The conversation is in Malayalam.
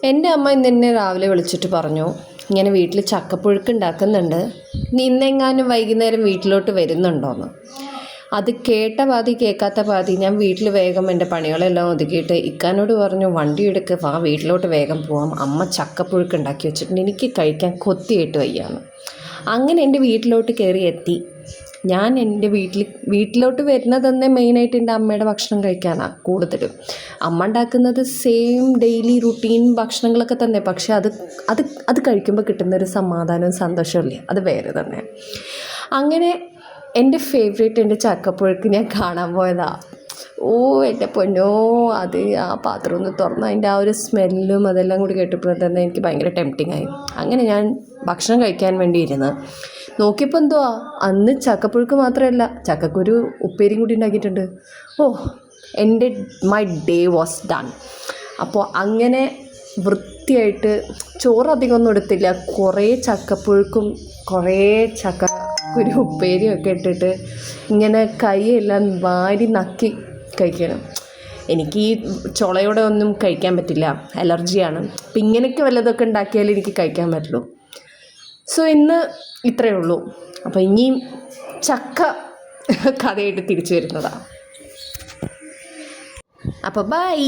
എൻ്റെ അമ്മ ഇന്നെന്നെ രാവിലെ വിളിച്ചിട്ട് പറഞ്ഞു, ഇങ്ങനെ വീട്ടിൽ ചക്കപ്പുഴുക്ക് ഉണ്ടാക്കുന്നുണ്ട്, നീ ഇന്നെങ്ങാനും വൈകുന്നേരം വീട്ടിലോട്ട് വരുന്നുണ്ടോയെന്ന്. അത് കേട്ട പാതി കേൾക്കാത്ത പാതി ഞാൻ വീട്ടിൽ വേഗം എൻ്റെ പണികളെല്ലാം ഒതുക്കിയിട്ട് ഇക്കാനോട് പറഞ്ഞു, വണ്ടി എടുക്ക്, വാ വീട്ടിലോട്ട് വേഗം പോവാം, അമ്മ ചക്കപ്പുഴുക്ക് ഉണ്ടാക്കി വെച്ചിട്ടുണ്ട്, എനിക്ക് കഴിക്കാൻ കൊത്തിയിട്ട് വയ്യാന്ന്. അങ്ങനെ എൻ്റെ വീട്ടിലോട്ട് കയറി എത്തി. ഞാൻ എൻ്റെ വീട്ടിലോട്ട് വരുന്നത് തന്നെ മെയിനായിട്ട് എൻ്റെ അമ്മയുടെ ഭക്ഷണം കഴിക്കാനാണ് കൂടുതലും. അമ്മ ഉണ്ടാക്കുന്നത് സെയിം ഡെയിലി റുട്ടീൻ ഭക്ഷണങ്ങളൊക്കെ തന്നെ, പക്ഷെ അത് കഴിക്കുമ്പോൾ കിട്ടുന്നൊരു സമാധാനവും സന്തോഷമില്ലേ, അത് വേറെ തന്നെ. അങ്ങനെ എൻ്റെ ഫേവറേറ്റ് എൻ്റെ ചക്കപ്പുഴുക്ക് ഞാൻ കാണാൻ പോയതാ. ഓ എൻ്റെ പൊന്നോ, അത് ആ പാത്രം ഒന്ന് തുറന്ന് അതിൻ്റെ ആ ഒരു സ്മെല്ലും അതെല്ലാം കൂടി കേട്ടപ്പോൾ തന്നെ എനിക്ക് ഭയങ്കര ടെംപ്റ്റിംഗ് ആയി. അങ്ങനെ ഞാൻ ഭക്ഷണം കഴിക്കാൻ വേണ്ടി ഇരുന്ന് നോക്കിയപ്പോൾ എന്തുവാ, അന്ന് ചക്കപ്പുഴുക്ക് മാത്രമല്ല ചക്കക്കുരു ഉപ്പേരിയും കൂടി ഉണ്ടാക്കിയിട്ടുണ്ട്. ഓ, മൈ ഡേ വാസ് ഡൺ. അപ്പോൾ അങ്ങനെ വൃത്തിയായിട്ട് ചോറ് അധികമൊന്നും എടുത്തില്ല, കുറേ ചക്കപ്പുഴുക്കും കുറേ ചക്കക്കുരു ഉപ്പേരിയും ഒക്കെ ഇട്ടിട്ട് ഇങ്ങനെ കൈയെല്ലാം വാരി നക്കി കഴിക്കണം. എനിക്ക് ഈ ചുളയോടെ ഒന്നും കഴിക്കാൻ പറ്റില്ല, അലർജിയാണ്. അപ്പം ഇങ്ങനെയൊക്കെ വല്ലതൊക്കെ ഉണ്ടാക്കിയാലേ എനിക്ക് കഴിക്കാൻ പറ്റുള്ളൂ. സോ ഇന്ന് ഇത്രയേ ഉള്ളൂ. അപ്പോൾ ഇനിയും ചക്ക കഥയായിട്ട് തിരിച്ചു വരുന്നതാണ്. അപ്പോൾ ബൈ.